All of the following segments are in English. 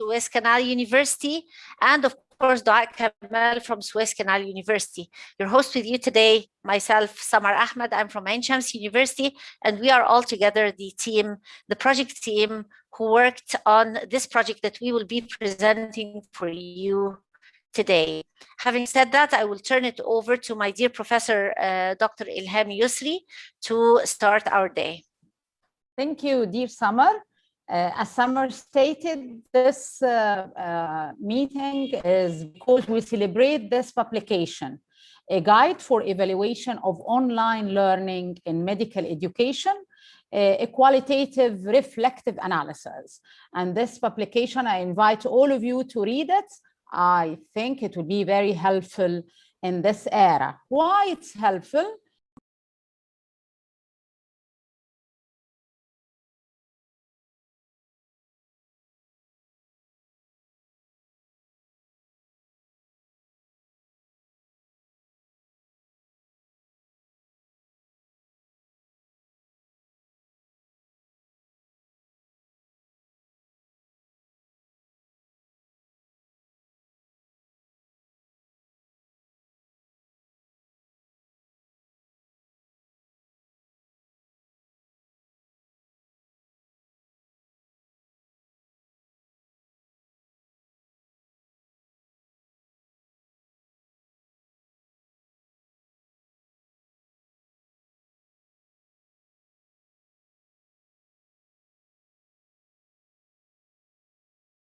Suez Canal University, and of course, Dua Kamal from Suez Canal University. Your host with you today, myself, Samar Ahmed. I'm from Ain Shams University, and we are all together the team, the project team who worked on this project that we will be presenting for you today. Having said that, I will turn it over to my dear Professor Dr. Ilham Yusri to start our day. Thank you, dear Samar. As Samar stated, this meeting is because we celebrate this publication, a guide for evaluation of online learning in medical education, a qualitative reflective analysis. And this publication, I invite all of you to read it. I think it will be very helpful in this era. Why it's helpful?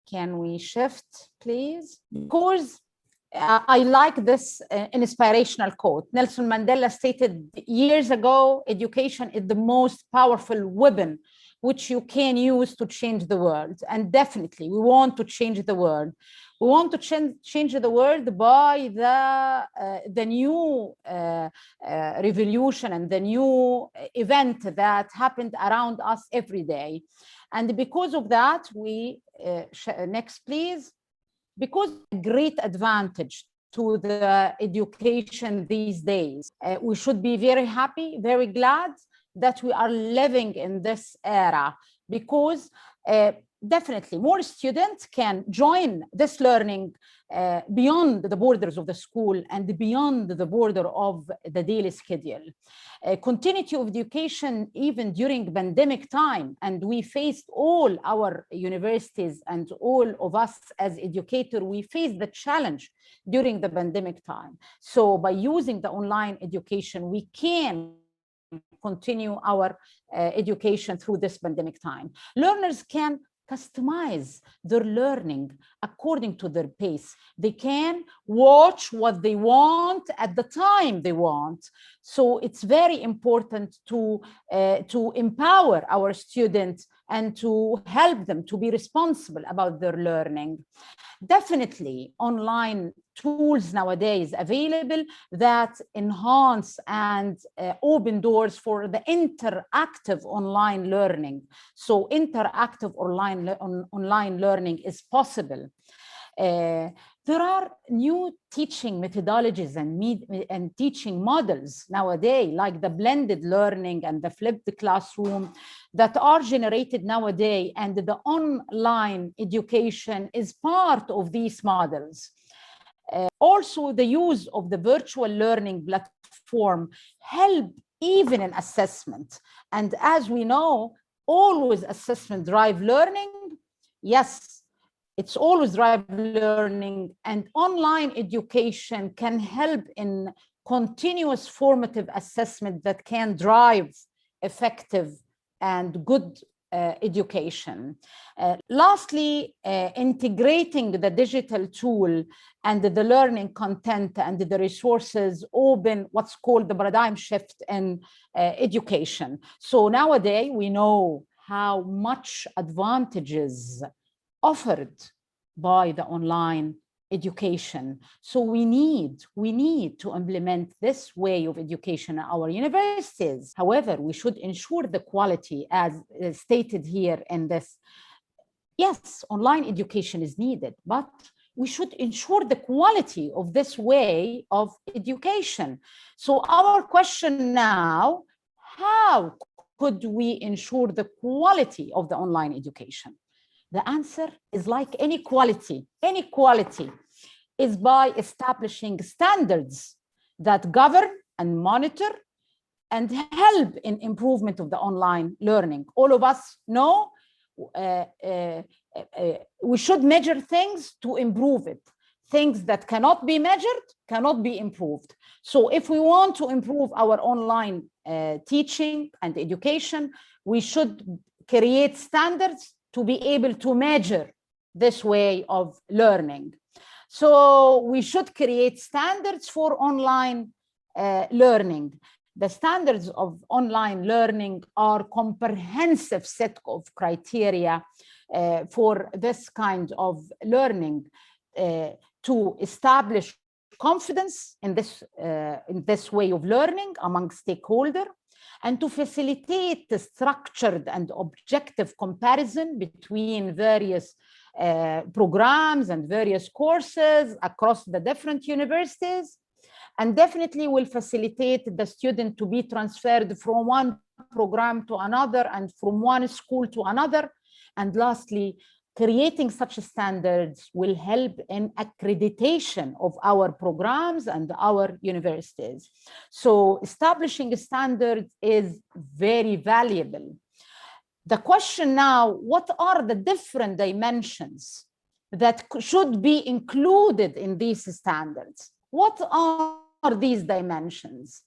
Can we shift, please? Because I like this inspirational quote. Nelson Mandela stated years ago, education is the most powerful weapon which you can use to change the world. And definitely, we want to change the world. We want to change the world by the new revolution and the new event that happened around us every day. And because of that, we, next please, because a great advantage to the education these days, we should be very happy, very glad that we are living in this era, because definitely more students can join this learning beyond the borders of the school and beyond the border of the daily schedule. Continuity of education even during pandemic time, and we faced all our universities and all of us as educators, we faced the challenge during the pandemic time. So by using the online education, we can continue our education through this pandemic time. Learners can customize their learning according to their pace. They can watch what they want at the time they want. So it's very important to empower our students and to help them to be responsible about their learning. Definitely online tools nowadays available that enhance and open doors for the interactive online learning. So interactive online learning is possible. There are new teaching methodologies and teaching models nowadays, like the blended learning and the flipped classroom, that are generated nowadays, and the online education is part of these models. Also, the use of the virtual learning platform help even in assessment. And as we know, always assessment drive learning. Yes, it's always drive learning, and online education can help in continuous formative assessment that can drive effective and good education. Lastly, integrating the digital tool and the learning content and the resources open what's called the paradigm shift in education. So nowadays we know how much advantages offered by the online education. So we need to implement this way of education in our universities. However, we should ensure the quality as stated here in this. Yes, online education is needed, but we should ensure the quality of this way of education. So our question now, how could we ensure the quality of the online education? The answer is like inequality. Inequality is by establishing standards that govern and monitor and help in improvement of the online learning. All of us know we should measure things to improve it. Things that cannot be measured cannot be improved. So if we want to improve our online teaching and education, we should create standards to be able to measure this way of learning. So we should create standards for online learning. The standards of online learning are comprehensive set of criteria for this kind of learning to establish confidence in this way of learning among stakeholders, and to facilitate the structured and objective comparison between various programs and various courses across the different universities, and definitely will facilitate the student to be transferred from one program to another and from one school to another. And lastly, creating such standards will help in accreditation of our programs and our universities. So establishing standards is very valuable. The question now, what are the different dimensions that should be included in these standards? What are these dimensions?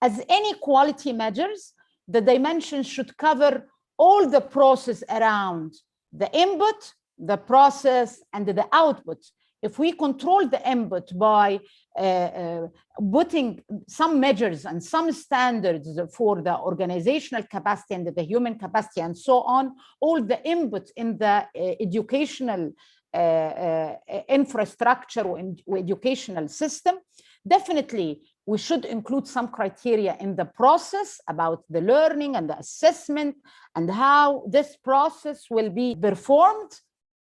As any quality measures, the dimensions should cover all the process around the input, the process, and the output. If we control the input by putting some measures and some standards for the organizational capacity and the human capacity and so on, all the input in the educational infrastructure or educational system, definitely we should include some criteria in the process about the learning and the assessment and how this process will be performed.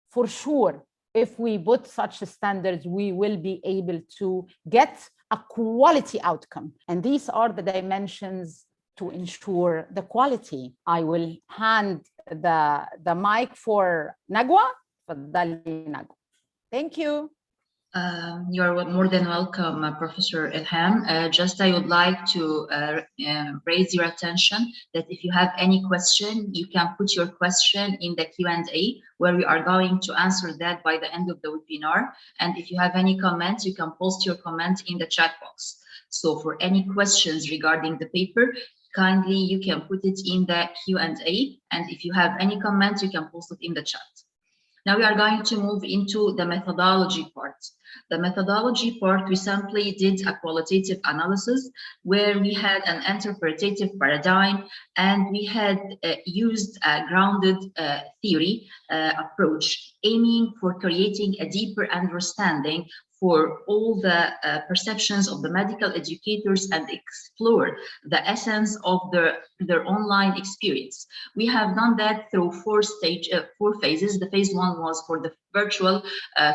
For sure, if we put such standards, we will be able to get a quality outcome. And these are the dimensions to ensure the quality. I will hand the mic for Nagwa. Thank you. You are more than welcome, Professor Ilham. Just I would like to raise your attention that if you have any question, you can put your question in the Q&A, where we are going to answer that by the end of the webinar. And if you have any comments, you can post your comment in the chat box. So for any questions regarding the paper, kindly you can put it in the Q&A. And if you have any comments, you can post it in the chat. Now we are going to move into the methodology part. The methodology part, we simply did a qualitative analysis where we had an interpretative paradigm, and we had used a grounded theory approach, aiming for creating a deeper understanding for all the perceptions of the medical educators and explore the essence of their online experience. We have done that through four phases. The phase one was for the virtual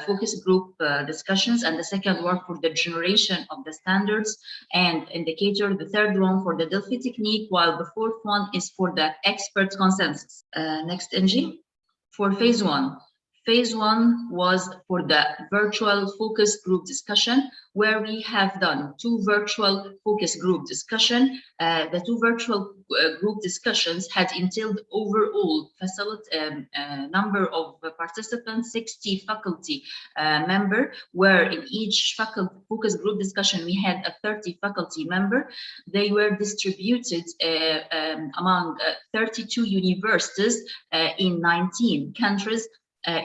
focus group discussions, and the second one for the generation of the standards and indicator, the third one for the Delphi technique, while the fourth one is for the expert consensus. Next, Angie. For phase one. Phase one was for the virtual focus group discussion, where we have done two virtual focus group discussion. The two virtual group discussions had entailed overall number of participants, 60 faculty member, where in each faculty focus group discussion we had a 30 faculty member. They were distributed among 32 universities in 19 countries.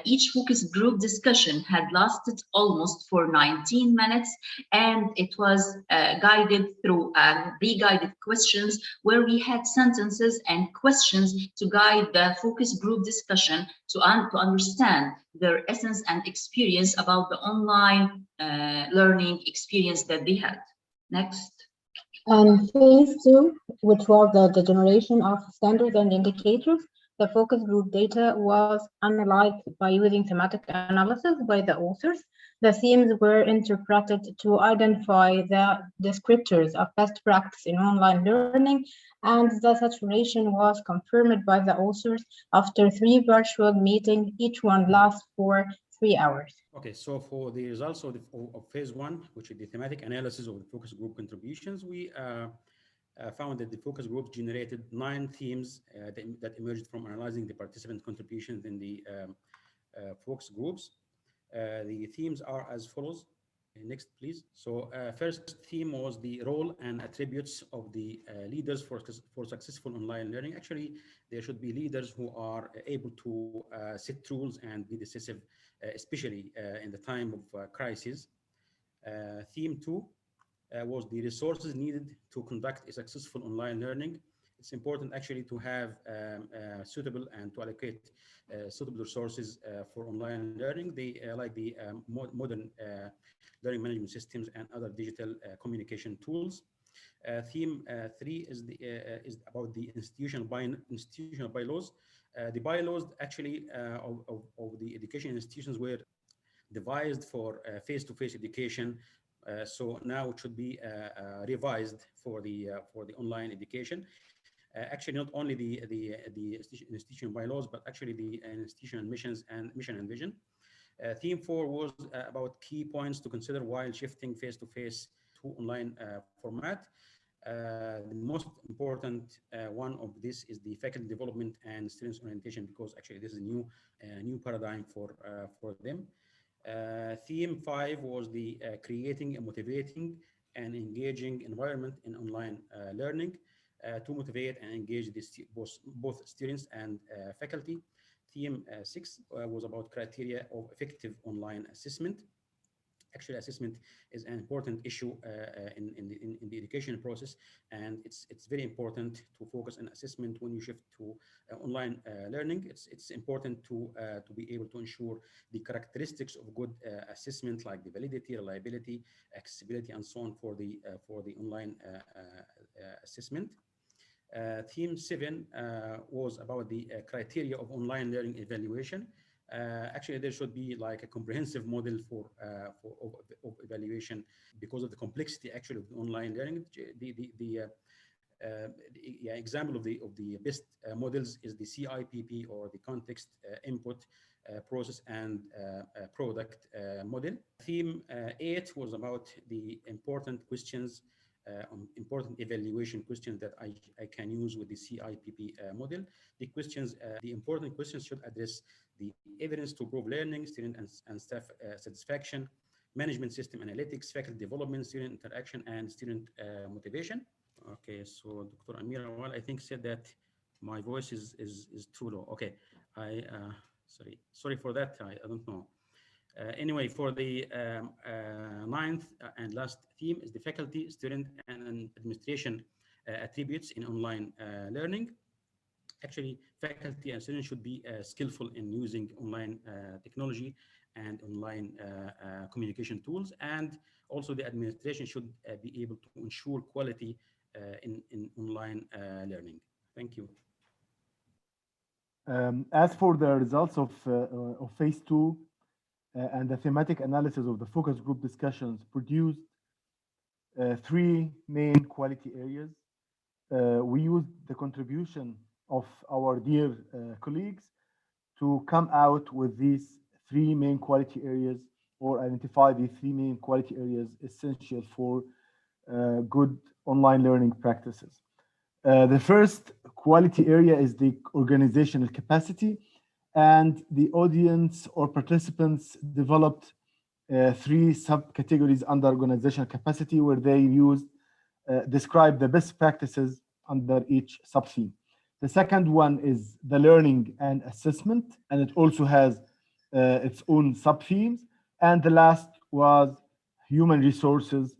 Each focus group discussion had lasted almost for 19 minutes, and it was guided through pre-guided questions, where we had sentences and questions to guide the focus group discussion to understand their essence and experience about the online learning experience that they had. Next. Phase two, which was the generation of standards and indicators, The focus group data was analyzed by using thematic analysis by the authors. The themes were interpreted to identify the descriptors of best practice in online learning, and the saturation was confirmed by the authors after 3 virtual meetings. Each one lasts for 3 hours. Okay, so for the results of phase one, which is the thematic analysis of the focus group contributions, we found that the focus group generated 9 themes that emerged from analyzing the participant contributions in the focus groups. The themes are as follows. Next, please. So first theme was the role and attributes of the leaders for successful online learning. Actually, there should be leaders who are able to set rules and be decisive, especially in the time of crisis. Theme 2 was the resources needed to conduct a successful online learning. It's important actually to have suitable and to allocate suitable resources for online learning. They like the modern learning management systems and other digital communication tools. Theme 3 is about the institutional bylaws. The bylaws actually of the education institutions were devised for face-to-face education. So now it should be revised for the online education. Actually, not only the institutional bylaws, but actually the institutional missions and mission and vision. Theme 4 was about key points to consider while shifting face-to-face to online format. The most important one of this is the faculty development and students orientation, because actually this is a new paradigm for them. Theme 5 was the creating a motivating and engaging environment in online learning to motivate and engage both students and faculty. Theme 6 was about criteria of effective online assessment. Actually, assessment is an important issue in the education process, and it's very important to focus on assessment when you shift to online learning. It's important to be able to ensure the characteristics of good assessment, like the validity, reliability, accessibility, and so on for the online assessment. Theme 7 was about the criteria of online learning evaluation. Actually, there should be like a comprehensive model of evaluation because of the complexity actually of the online learning. The example of the best models is the CIPP, or the context input process and product model. Theme 8 was about the important questions, important evaluation questions that I can use with the CIPP model. The questions, the important questions should address the evidence to prove learning, student and staff satisfaction, management system analytics, faculty development, student interaction, and student motivation. Okay, so Dr. Amira, well, I think said that my voice is too low. Okay, sorry for that. I don't know. Anyway, for the ninth and last theme is the faculty, student, and administration attributes in online learning. Actually, faculty and students should be skillful in using online technology and online communication tools, and also the administration should be able to ensure quality in online learning. Thank you. As for the results of phase 2 and the thematic analysis of the focus group discussions produced 3 main quality areas. We used the contribution of our dear colleagues to come out with these 3 main quality areas, or identify the 3 main quality areas essential for good online learning practices. The first quality area is the organizational capacity, and the audience or participants developed 3 subcategories under organizational capacity, where they used describe the best practices under each sub-theme. The second one is the learning and assessment, and it also has its own sub-themes. And the last was human resources,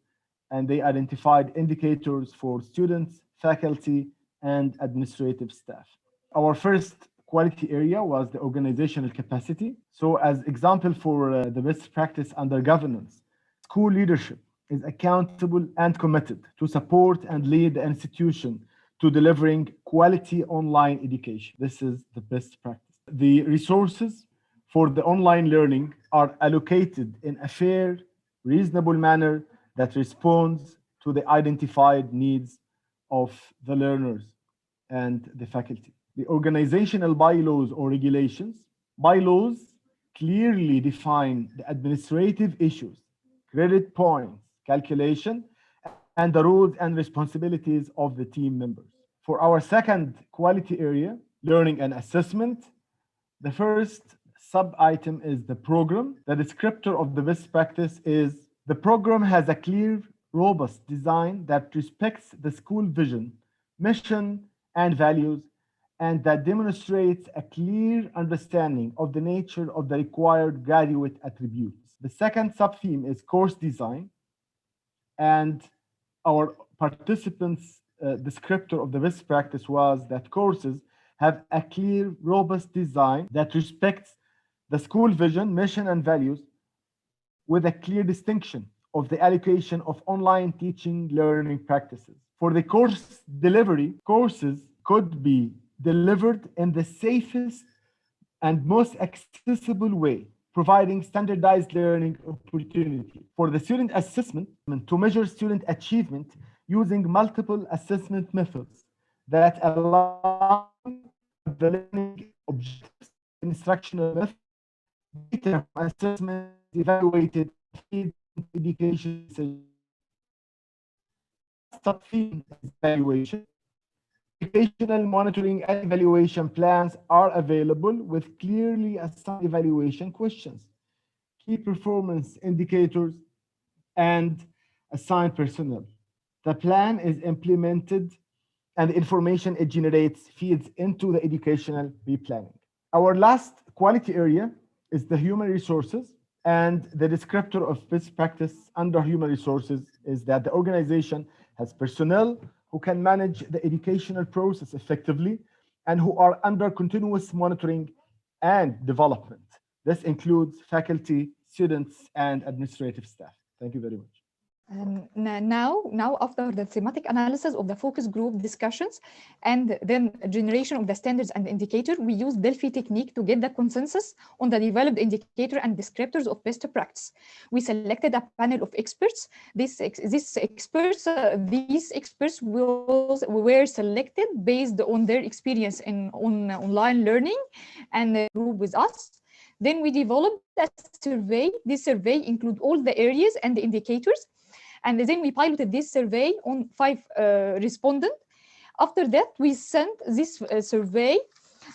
and they identified indicators for students, faculty, and administrative staff. Our first quality area was the organizational capacity. So as example for the best practice under governance, school leadership is accountable and committed to support and lead the institution to delivering quality online education. This is the best practice. The resources for the online learning are allocated in a fair, reasonable manner that responds to the identified needs of the learners and the faculty. The organizational bylaws or regulations, bylaws clearly define the administrative issues, credit points, calculation, and the roles and responsibilities of the team members. For our second quality area, learning and assessment, the first sub-item is the program. The descriptor of the best practice is the program has a clear, robust design that respects the school vision, mission, and values, and that demonstrates a clear understanding of the nature of the required graduate attributes. The second sub-theme is course design, and our participants' descriptor of the best practice was that courses have a clear, robust design that respects the school vision, mission, and values with a clear distinction of the allocation of online teaching learning practices. For the course delivery, courses could be delivered in the safest and most accessible way, providing standardized learning opportunity. For the student assessment, to measure student achievement using multiple assessment methods that align with the learning objectives, instructional methods, data from assessment evaluated education. Sub-theme is evaluation. Educational monitoring and evaluation plans are available with clearly assigned evaluation questions, key performance indicators, and assigned personnel. The plan is implemented and the information it generates feeds into the educational replanning. Our last quality area is the human resources, and the descriptor of best practice under human resources is that the organization has personnel who can manage the educational process effectively and who are under continuous monitoring and development. This includes faculty, students, and administrative staff. Thank you very much. Now, after the thematic analysis of the focus group discussions and then generation of the standards and indicator, we use Delphi technique to get the consensus on the developed indicator and descriptors of best practice. We selected a panel of experts. These experts were selected based on their experience on online learning and the group with us. Then we developed a survey. This survey includes all the areas and the indicators. And then we piloted this survey on 5 respondents. After that, we sent this survey.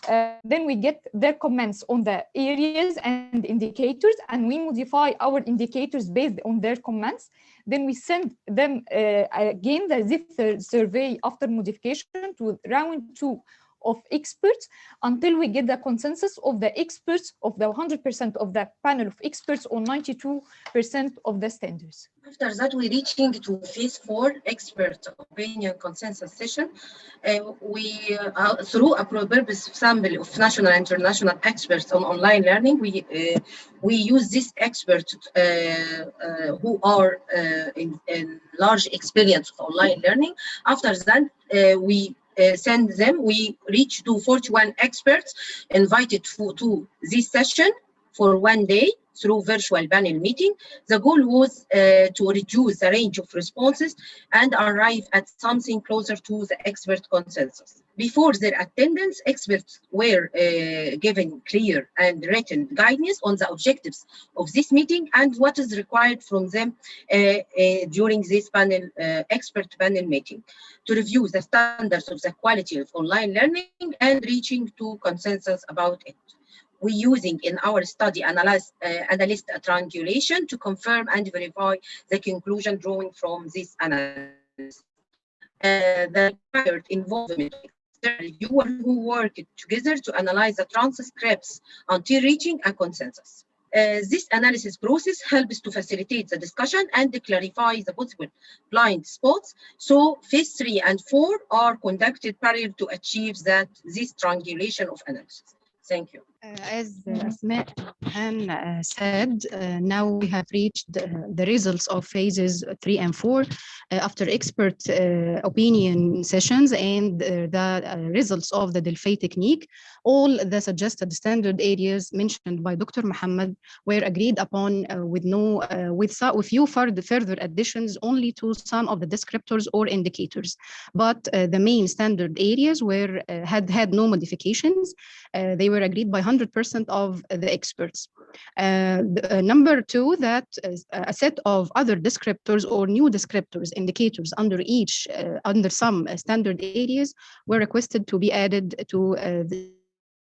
Then we get their comments on the areas and indicators, and we modify our indicators based on their comments. Then we send them again this survey after modification to round 2 of experts until we get the consensus of the experts of the 100% of the panel of experts on 92% of the standards. After that, we're reaching to phase 4 expert opinion consensus session. We through a purpose sample of national and international experts on online learning, we use these experts who are in large experience of online learning. After that, we send them. We reach to 41 experts invited to this session for 1 day through virtual panel meeting. The goal was to reduce the range of responses and arrive at something closer to the expert consensus. Before their attendance, experts were given clear and written guidance on the objectives of this meeting and what is required from them during this panel, expert panel meeting, to review the standards of the quality of online learning and reaching to consensus about it. We're using in our study analyst triangulation to confirm and verify the conclusion drawn from this analysis. The required involvement of external reviewers who worked together to analyze the transcripts until reaching a consensus. This analysis process helps to facilitate the discussion and clarify the possible blind spots. So phase 3 and 4 are conducted parallel to achieve this triangulation of analysis. Thank you. As Asma said, now we have reached the results of phases 3 and 4 after expert opinion sessions and the results of the Delphi technique. All the suggested standard areas mentioned by Dr. Muhammad were agreed upon with few further additions only to some of the descriptors or indicators. But the main standard areas had no modifications. They were agreed by 100% of the experts. Number two, that a set of other descriptors or new descriptors, indicators under some standard areas were requested to be added to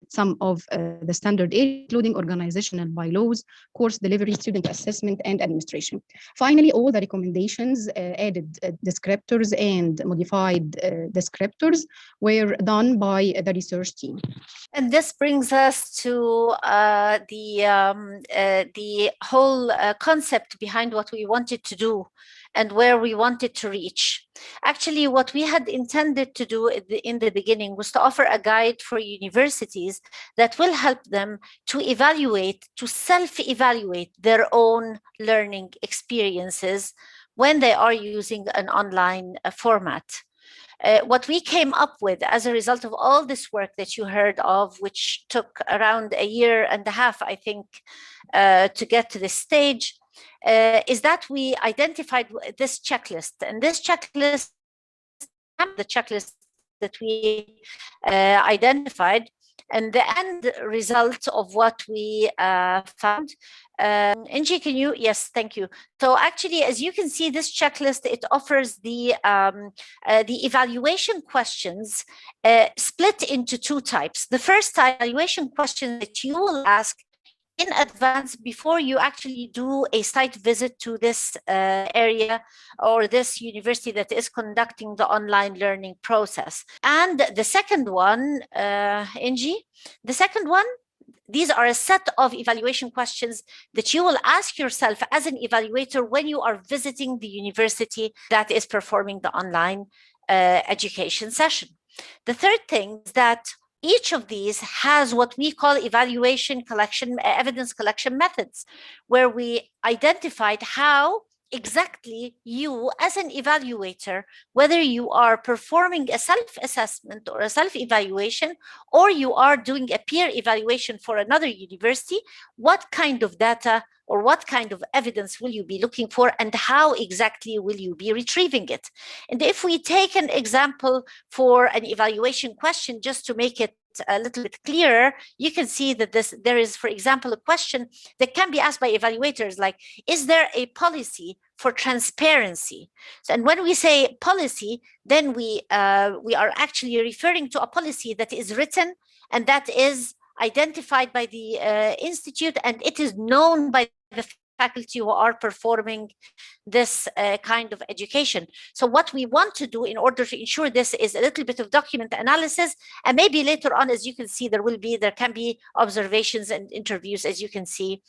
some of the standard areas, including organizational bylaws, course delivery, student assessment, and administration. Finally, all the recommendations added descriptors and modified descriptors were done by the research team. And this brings us to the whole concept behind what we wanted to do and where we wanted to reach. Actually, what we had intended to do in the beginning was to offer a guide for universities that will help them to self-evaluate their own learning experiences when they are using an online format. What we came up with as a result of all this work that you heard of, which took around a year and a half, I think, to get to this stage, is that we identified this checklist. And this checklist, the checklist that we identified, and the end result of what we found. Angie, can you? Yes, thank you. So actually, as you can see, this checklist, it offers the evaluation questions split into two types. The first type, evaluation question that you will ask in advance before you actually do a site visit to this area or this university that is conducting the online learning process. And the second one, Angie, the second one, these are a set of evaluation questions that you will ask yourself as an evaluator when you are visiting the university that is performing the online education session. The third thing is that each of these has what we call evaluation collection, evidence collection methods, where we identified how exactly you as an evaluator, whether you are performing a self-assessment or a self-evaluation, or you are doing a peer evaluation for another university, what kind of data or what kind of evidence will you be looking for, and how exactly will you be retrieving it? And if we take an example for an evaluation question, just to make it a little bit clearer, you can see that there is, for example, a question that can be asked by evaluators like, is there a policy for transparency? And when we say policy, then we are actually referring to a policy that is written and that is identified by the institute, and it is known by the faculty who are performing this kind of education. So what we want to do in order to ensure this is a little bit of document analysis, and maybe later on, as you can see, there can be observations and interviews, as you can see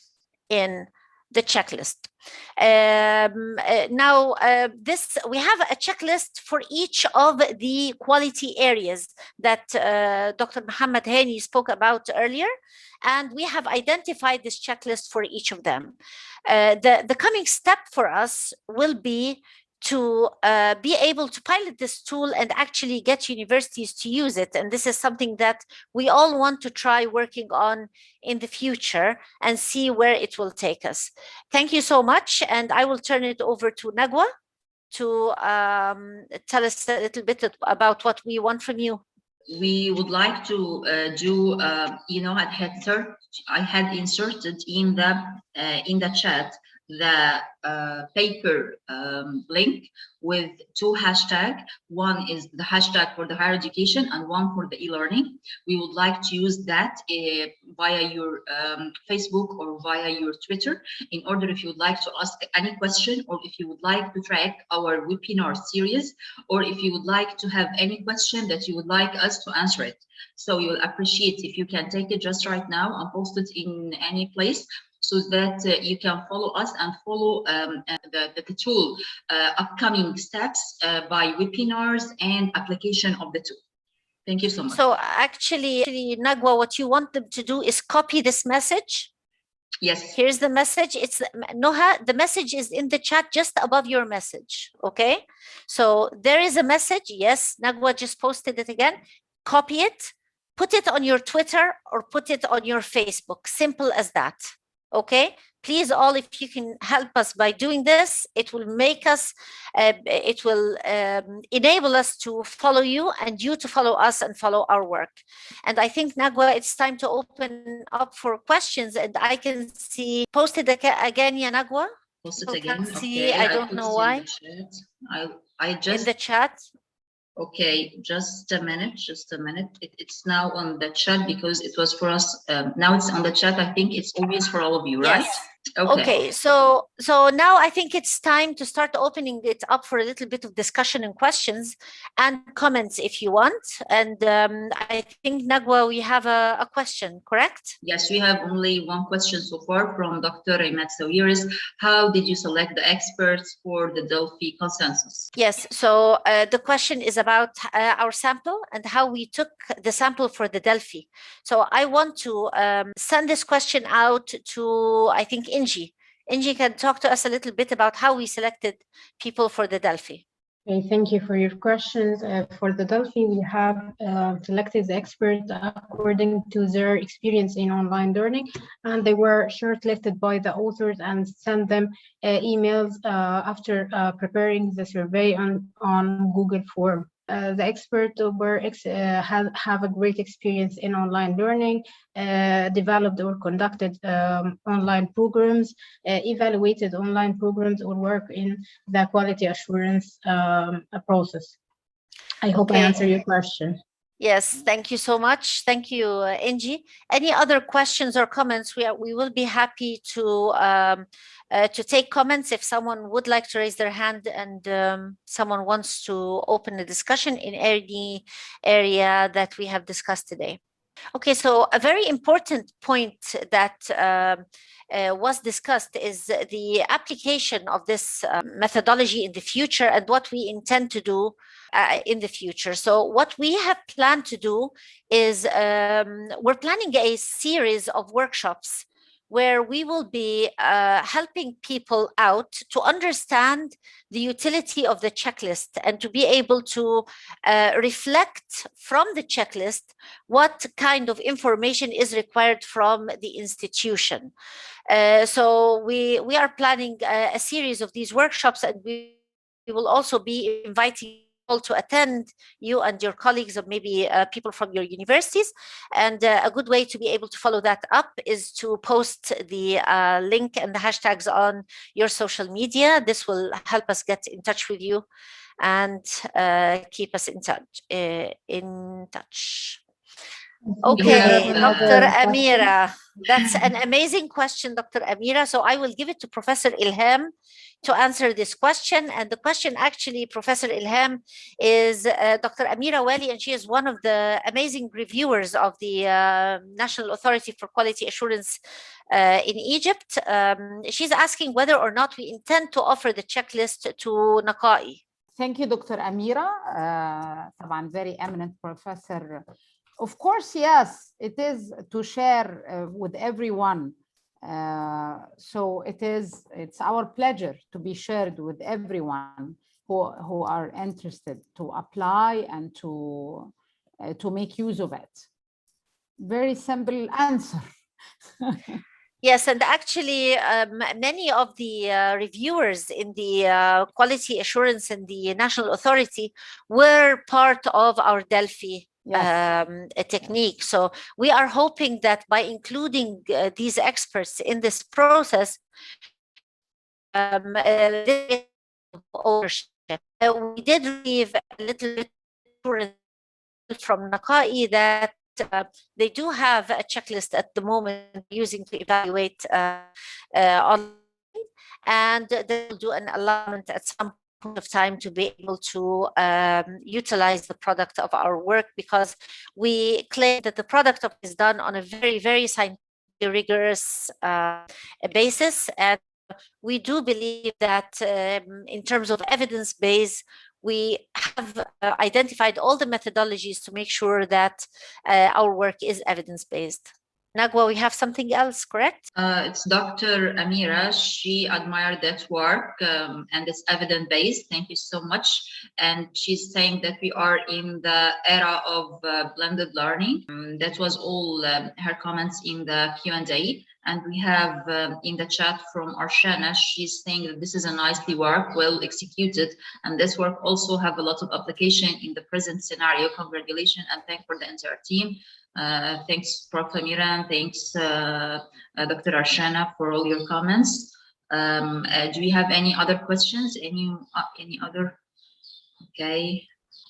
in the checklist. Now, we have a checklist for each of the quality areas that Dr. Muhammad Hani spoke about earlier, and we have identified this checklist for each of them. The coming step for us will be to be able to pilot this tool and actually get universities to use it. And this is something that we all want to try working on in the future and see where it will take us. Thank you so much. And I will turn it over to Nagwa to tell us a little bit about what we want from you. We would like to do, I had inserted in the chat the paper link with two hashtags. One is the hashtag for the higher education and one for the e-learning. We would like to use that via your Facebook or via your Twitter in order if you would like to ask any question, or if you would like to track our webinar series, or if you would like to have any question that you would like us to answer it. So we will appreciate if you can take it just right now and post it in any place, so that you can follow us and follow the tool upcoming steps by webinars and application of the tool. Thank you so much. So actually, Nagwa, what you want them to do is copy this message. Yes. Here's the message. It's Noha, the message is in the chat just above your message. Okay. So there is a message. Yes, Nagwa just posted it again. Copy it, put it on your Twitter or put it on your Facebook. Simple as that. Okay. Please, all, if you can help us by doing this, it will make us, it will enable us to follow you and you to follow us and follow our work. And I think, Nagwa, it's time to open up for questions. And I can see posted again, yeah, Nagwa? Post it again. See, Okay. I don't know why. I just in the chat. Okay, just a minute, it's now on the chat because it was for us. Now it's on the chat. I think it's obvious for all of you, right? Yes. Okay, so now I think it's time to start opening it up for a little bit of discussion and questions and comments if you want. And I think, Nagwa, we have a question, correct? Yes, we have only one question so far from Dr. Imat Sawiris. How did you select the experts for the Delphi consensus? Yes, so the question is about our sample and how we took the sample for the Delphi. So I want to send this question out to, I think, Inji. Inji can talk to us a little bit about how we selected people for the Delphi. Okay, thank you for your questions. For the Delphi, we have selected the experts according to their experience in online learning, and they were shortlisted by the authors and sent them emails after preparing the survey on Google Form. The experts have a great experience in online learning, developed or conducted online programs, evaluated online programs, or work in the quality assurance process. I hope I answer your question. Yes, thank you so much. Thank you, Inji. Any other questions or comments? We will be happy to take comments if someone would like to raise their hand and someone wants to open a discussion in any area that we have discussed today. Okay, so a very important point that was discussed is the application of this methodology in the future and what we intend to do in the future. So what we have planned to do is we're planning a series of workshops where we will be helping people out to understand the utility of the checklist and to be able to reflect from the checklist what kind of information is required from the institution. So we are planning a series of these workshops, and we will also be inviting people to attend, you and your colleagues, or maybe people from your universities. And a good way to be able to follow that up is to post the link and the hashtags on your social media. This will help us get in touch with you and keep us in touch. Okay, Dr. Amira, that's an amazing question, Dr. Amira. So I will give it to Professor Ilham to answer this question. And the question actually, Professor Ilham, is Dr. Amira Wali, and she is one of the amazing reviewers of the National Authority for Quality Assurance in Egypt. She's asking whether or not we intend to offer the checklist to Nakai. Thank you, Dr. Amira. طبعا very eminent professor. Of course, yes, it is to share with everyone. So it's our pleasure to be shared with everyone who are interested to apply and to make use of it. Very simple answer. Yes, and actually many of the reviewers in the quality assurance and the National Authority were part of our Delphi technique. So we are hoping that by including these experts in this process, ownership. We did receive a little bit from Nakai that they do have a checklist at the moment using to evaluate online, and they will do an alignment at some point of time to be able to utilize the product of our work, because we claim that the product is done on a very, very scientific, rigorous basis. And we do believe that in terms of evidence base, we have identified all the methodologies to make sure that our work is evidence-based. Nagwa, we have something else, correct? It's Dr. Amira. She admired that work and it's evidence-based. Thank you so much. And she's saying that we are in the era of blended learning. That was all her comments in the Q&A. And we have in the chat from Arshana, she's saying that this is a nicely work, well executed. And this work also have a lot of application in the present scenario. Congratulations and thanks for the entire team. Thanks, Prof. Amira, and thanks, Dr. Arshana, for all your comments. Do we have any other questions? Any other? Okay.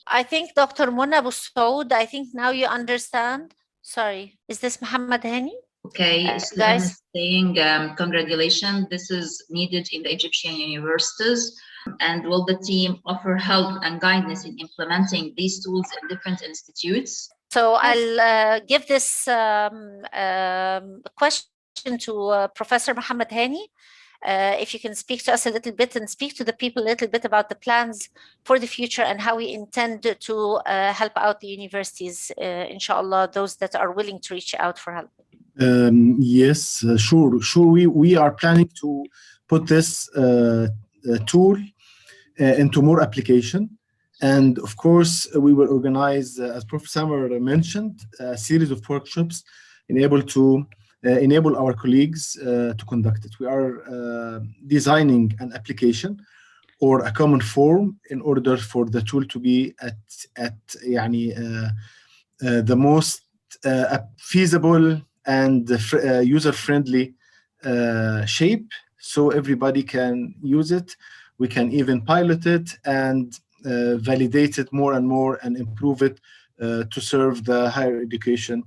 I think Dr. Mona Boussaud, I think now you understand. Sorry, is this Muhammad Hani? Okay, Islam is saying congratulations. This is needed in the Egyptian universities. And will the team offer help and guidance in implementing these tools in different institutes? So I'll give this question to Professor Muhammad Hani. If you can speak to us a little bit and speak to the people a little bit about the plans for the future and how we intend to help out the universities, inshallah, those that are willing to reach out for help. Yes, sure. We are planning to put this tool into more application. And of course, we will organize, as Prof. Samar mentioned, a series of workshops enable our colleagues to conduct it. We are designing an application or a common form in order for the tool to be at the most feasible and user-friendly shape, so everybody can use it. We can even pilot it and validate it more and more and improve it to serve the higher education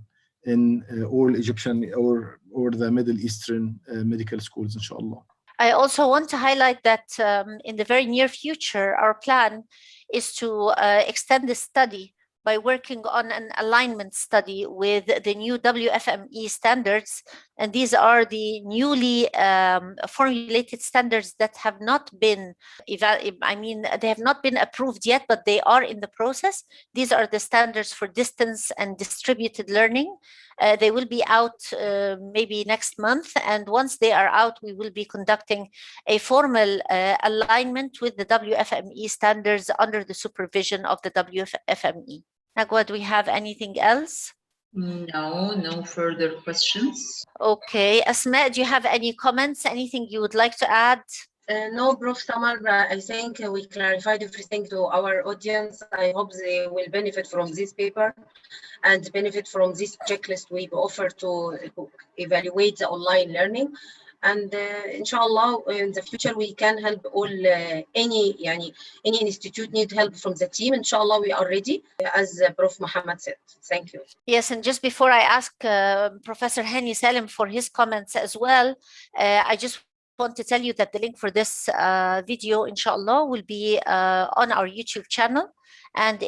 in all Egyptian or the Middle Eastern medical schools, inshallah. I also want to highlight that in the very near future, our plan is to extend this study by working on an alignment study with the new WFME standards. And these are the newly formulated standards that have not been, they have not been approved yet, but they are in the process. These are the standards for distance and distributed learning. They will be out maybe next month. And once they are out, we will be conducting a formal alignment with the WFME standards under the supervision of the WFME. Nagwa, do we have anything else? No further questions. Okay. Asma, do you have any comments? Anything you would like to add? No, Prof. Samar, I think we clarified everything to our audience. I hope they will benefit from this paper and benefit from this checklist we offer to evaluate the online learning. And inshallah, in the future, we can help all any institute need help from the team. Inshallah, we are ready, as Prof. Muhammad said. Thank you. Yes, and just before I ask Professor Hani Salim for his comments as well, I just want to tell you that the link for this video, inshallah, will be on our YouTube channel. And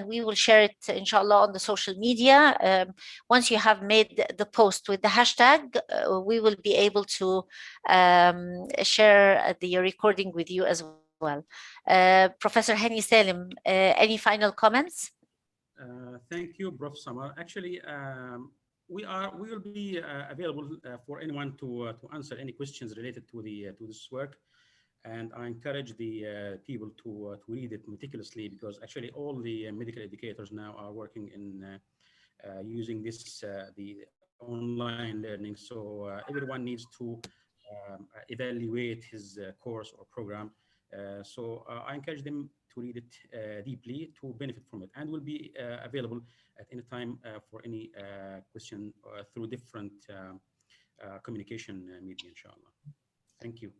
we will share it, inshallah, on the social media. Once you have made the post with the hashtag, we will be able to share the recording with you as well. Professor Hani Salim, any final comments? Thank you, Prof. Samar. Actually, we will be available for anyone to answer any questions related to this work. And I encourage the people to read it meticulously, because actually all the medical educators now are working in using this the online learning. So everyone needs to evaluate his course or program. So I encourage them to read it deeply to benefit from it, and will be available at any time for any question through different communication media, inshallah. Thank you.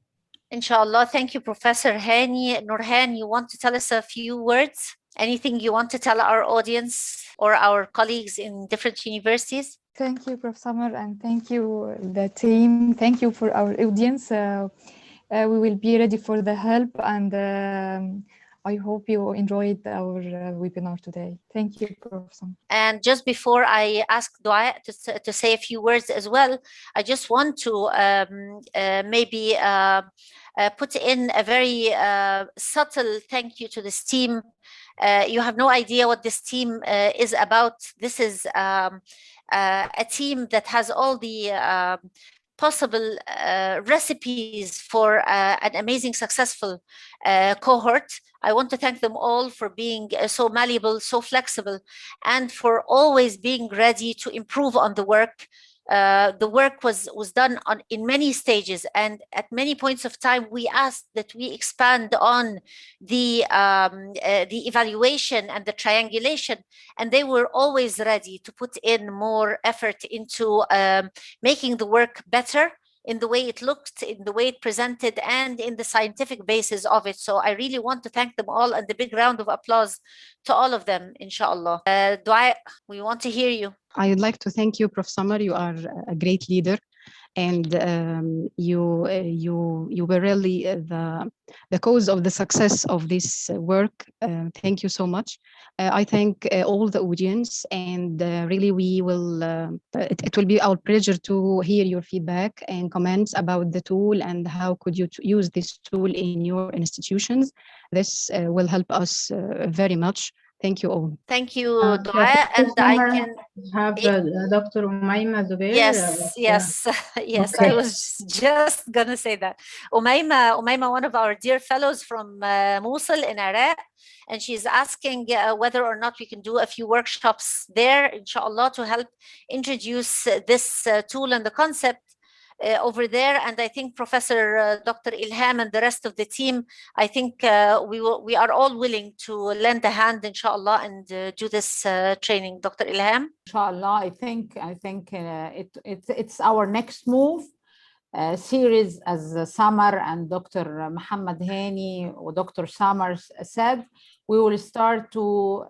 Inshallah. Thank you, Professor Hani. Nurhan, you want to tell us a few words? Anything you want to tell our audience or our colleagues in different universities? Thank you, Prof. Samar, and thank you, the team. Thank you for our audience. We will be ready for the help, and I hope you enjoyed our webinar today. Thank you, Prof. Samar. And just before I ask Dua to say a few words as well, I just want to maybe put in a very subtle thank you to this team. You have no idea what this team is about. This is a team that has all the possible recipes for an amazing, successful cohort. I want to thank them all for being so malleable, so flexible, and for always being ready to improve on the work. The work was done in many stages, and at many points of time, we asked that we expand on the evaluation and the triangulation, and they were always ready to put in more effort into making the work better in the way it looked, in the way it presented, and in the scientific basis of it. So I really want to thank them all, and a big round of applause to all of them, inshallah. Dua, we want to hear you. I would like to thank you, Prof. Samar. You are a great leader, and you were really the cause of the success of this work. Thank you so much. I thank all the audience, and really we will. It will be our pleasure to hear your feedback and comments about the tool and how could you use this tool in your institutions. This will help us very much. Thank you all. Thank you, Dua, and I can have Dr. Umayma Zubair. Yes, yes, okay. I was just gonna say that. Umayma, one of our dear fellows from Mosul in Iraq, and she's asking whether or not we can do a few workshops there, inshallah, to help introduce this tool and the concept over there. And I think Professor Dr. Ilham and the rest of the team, I think we are all willing to lend a hand, inshallah, and do this training. Dr. Ilham? Inshallah, I think it's our next move. Series, as Samar and Dr. Muhammad Hani or Dr. Samar said, we will start to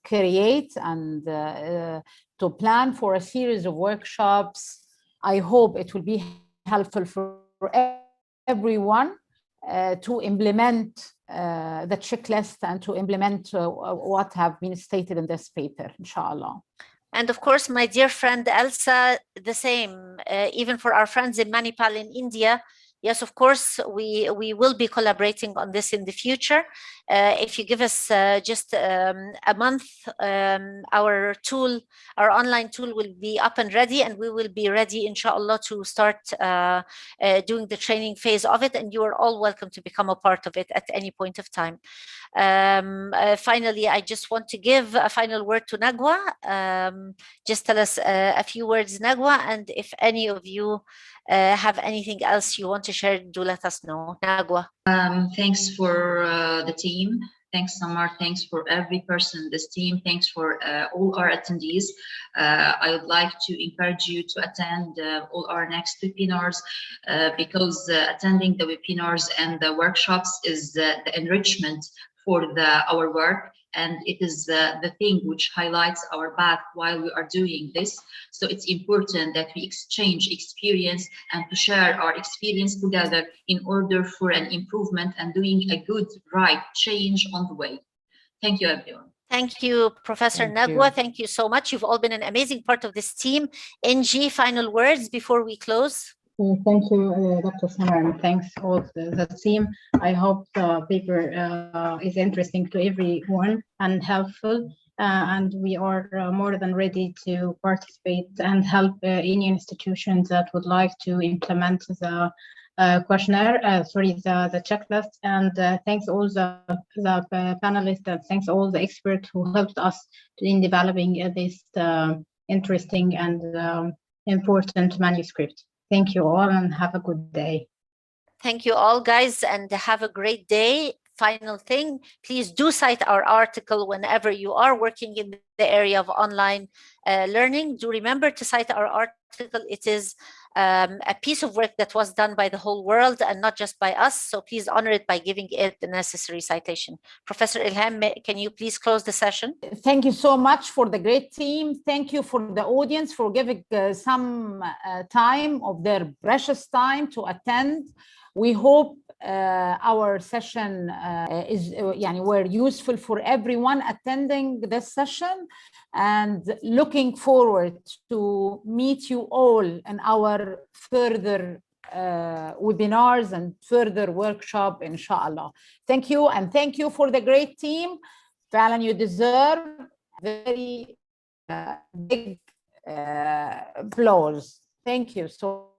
create and to plan for a series of workshops. I hope it will be helpful for everyone to implement the checklist and to implement what have been stated in this paper, inshallah. And of course, my dear friend Elsa, the same, even for our friends in Manipal in India. Yes, of course, we will be collaborating on this in the future. If you give us just a month, our online tool will be up and ready, and we will be ready, inshallah, to start doing the training phase of it. And you are all welcome to become a part of it at any point of time. Finally, I just want to give a final word to Nagwa. Just tell us a few words, Nagwa, and if any of you have anything else you want to share, do let us know. Nagwa. Thanks for the team. Thanks, Samar. Thanks for every person in this team. Thanks for all our attendees. I would like to encourage you to attend all our next webinars because attending the webinars and the workshops is the enrichment for our work, and it is the thing which highlights our path while we are doing this. So it's important that we exchange experience and to share our experience together in order for an improvement and doing a good, right change on the way. Thank you, everyone. Thank you, Professor Nagwa. Thank you so much. You've all been an amazing part of this team. NG, final words before we close. Thank you, Dr. Samar, and thanks all the team. I hope the paper is interesting to everyone and helpful. And we are more than ready to participate and help any institutions that would like to implement the questionnaire, the checklist. And thanks all the panelists, and thanks all the experts who helped us in developing this interesting and important manuscript. Thank you all and have a good day. Thank you all, guys, and have a great day. Final thing, please do cite our article whenever you are working in the area of online learning. Do remember to cite our article. It is a piece of work that was done by the whole world and not just by us. So please honor it by giving it the necessary citation. Professor Ilham, can you please close the session? Thank you so much for the great team. Thank you for the audience for giving some time of their precious time to attend. We hope our session were useful for everyone attending this session, and looking forward to meet you all in our further webinars and further workshop, inshallah. Thank you, and thank you for the great team. Fallon, you deserve very big applause. Thank you so